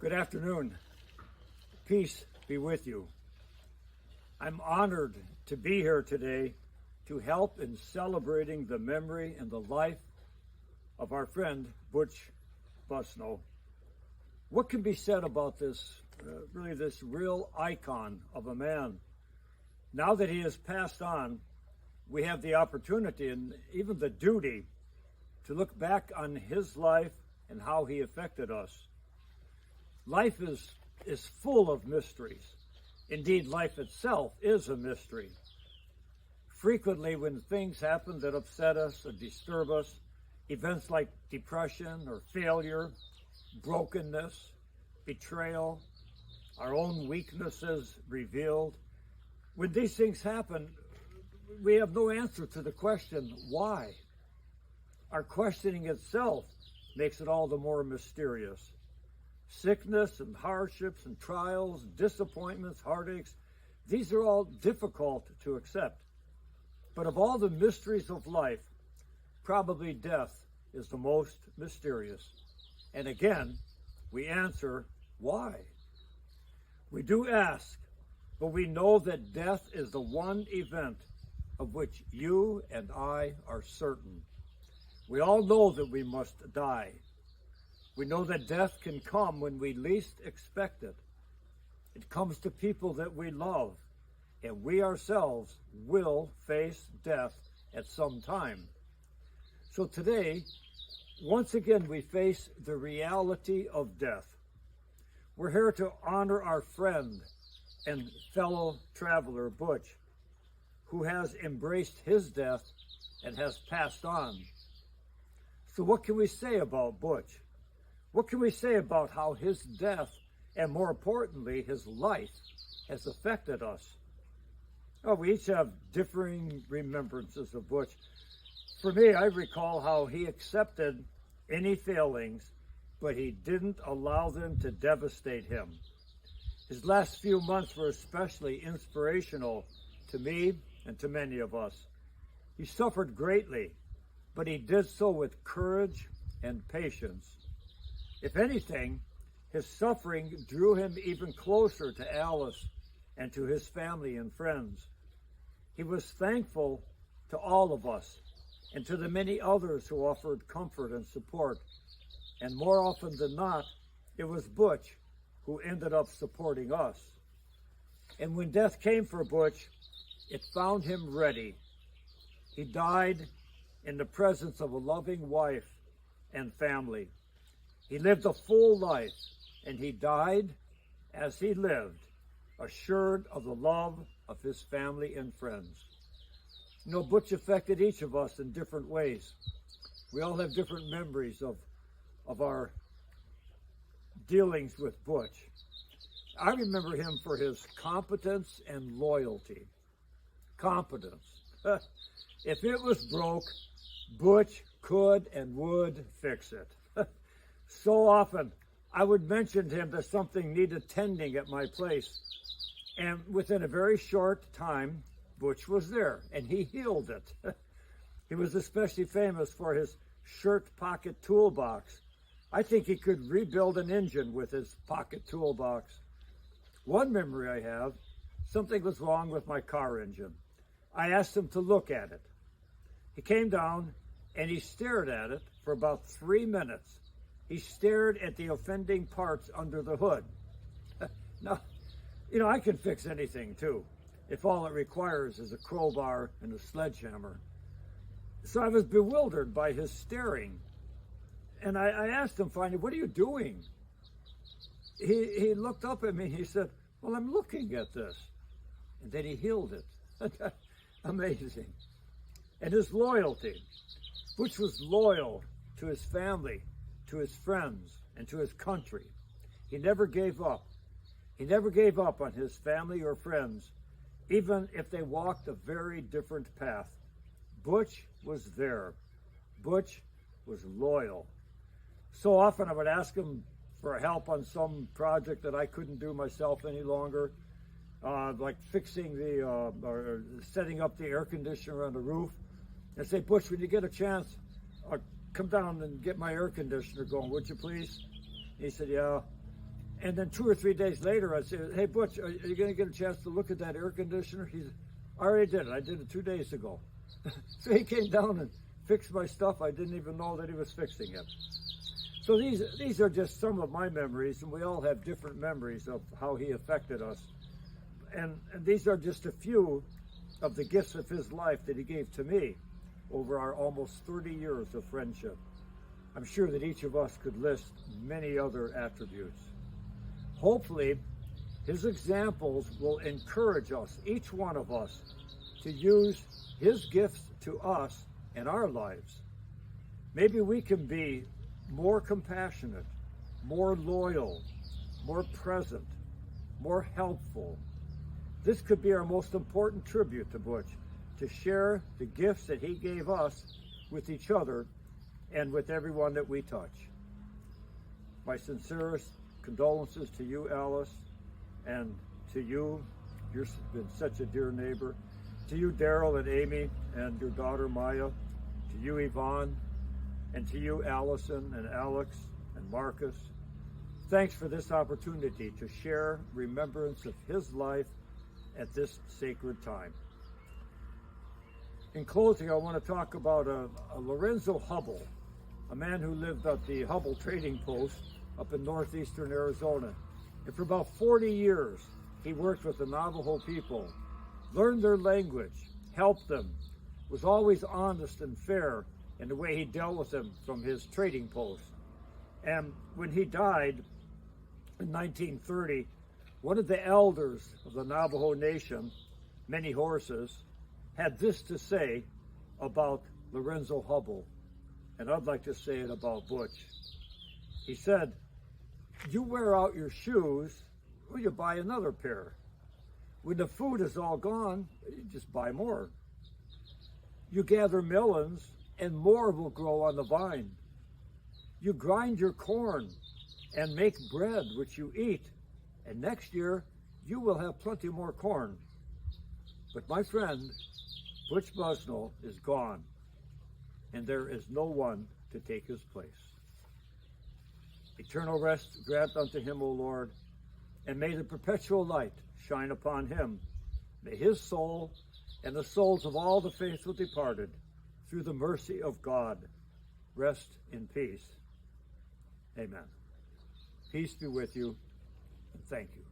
Good afternoon. Peace be with you. I'm honored to be here today to help in celebrating the memory and the life of our friend Butch Busno. What can be said about this real icon of a man? Now that he has passed on, we have the opportunity and even the duty to look back on his life and how he affected us. Life is full of mysteries. Indeed, life itself is a mystery. Frequently, when things happen that upset us or disturb us, events like depression or failure, brokenness, betrayal, our own weaknesses revealed, when these things happen, we have no answer to the question, why? Our questioning itself makes it all the more mysterious. Sickness and hardships and trials, disappointments, heartaches, these are all difficult to accept. But of all the mysteries of life, probably death is the most mysterious. And again, we answer, why? We do ask, but we know that death is the one event of which you and I are certain. We all know that we must die. We know that death can come when we least expect it. It comes to people that we love, and we ourselves will face death at some time. So today, once again, we face the reality of death. We're here to honor our friend and fellow traveler, Butch, who has embraced his death and has passed on. So what can we say about Butch? What can we say about how his death, and more importantly, his life, has affected us? Oh, we each have differing remembrances of Butch. For me, I recall how he accepted any failings, but he didn't allow them to devastate him. His last few months were especially inspirational to me and to many of us. He suffered greatly, but he did so with courage and patience. If anything, his suffering drew him even closer to Alice and to his family and friends. He was thankful to all of us and to the many others who offered comfort and support. And more often than not, it was Butch who ended up supporting us. And when death came for Butch, it found him ready. He died in the presence of a loving wife and family. He lived a full life, and he died as he lived, assured of the love of his family and friends. You know, Butch affected each of us in different ways. We all have different memories of our dealings with Butch. I remember him for his competence and loyalty. Competence. If it was broke, Butch could and would fix it. So often, I would mention to him that something needed tending at my place. And within a very short time, Butch was there, and he healed it. He was especially famous for his shirt pocket toolbox. I think he could rebuild an engine with his pocket toolbox. One memory I have, something was wrong with my car engine. I asked him to look at it. He came down, and he stared at it for about 3 minutes. He stared at the offending parts under the hood. Now, you know, I can fix anything too, if all it requires is a crowbar and a sledgehammer. So I was bewildered by his staring. And I asked him finally, what are you doing? He looked up at me and he said, well, I'm looking at this. And then he healed it. Amazing. And his loyalty, which was loyal to his family, to his friends, and to his country. He never gave up. He never gave up on his family or friends, even if they walked a very different path. Butch was there. Butch was loyal. So often I would ask him for help on some project that I couldn't do myself any longer, like fixing or setting up the air conditioner on the roof. And say, Butch, when you get a chance, come down and get my air conditioner going, would you please? And he said, yeah. And then 2 or 3 days later, I said, hey, Butch, are you going to get a chance to look at that air conditioner? He said, I already did it. I did it 2 days ago. So he came down and fixed my stuff. I didn't even know that he was fixing it. So these are just some of my memories, and we all have different memories of how he affected us. And these are just a few of the gifts of his life that he gave to me over our almost 30 years of friendship. I'm sure that each of us could list many other attributes. Hopefully, his examples will encourage us, each one of us, to use his gifts to us in our lives. Maybe we can be more compassionate, more loyal, more present, more helpful. This could be our most important tribute to Butch, to share the gifts that he gave us with each other and with everyone that we touch. My sincerest condolences to you, Alice, and to you. You've been such a dear neighbor. To you, Daryl and Amy, and your daughter, Maya. To you, Yvonne, and to you, Allison and Alex and Marcus. Thanks for this opportunity to share remembrance of his life at this sacred time. In closing, I want to talk about a Lorenzo Hubble, a man who lived at the Hubble Trading Post up in northeastern Arizona. And for about 40 years, he worked with the Navajo people, learned their language, helped them, was always honest and fair in the way he dealt with them from his trading post. And when he died in 1930, one of the elders of the Navajo Nation, Many Horses, had this to say about Lorenzo Hubble, and I'd like to say it about Butch. He said, you wear out your shoes, or you buy another pair. When the food is all gone, you just buy more. You gather melons, and more will grow on the vine. You grind your corn and make bread, which you eat, and next year you will have plenty more corn. But my friend, Butch Busnell, is gone, and there is no one to take his place. Eternal rest grant unto him, O Lord, and may the perpetual light shine upon him. May his soul and the souls of all the faithful departed, through the mercy of God, rest in peace. Amen. Peace be with you, and thank you.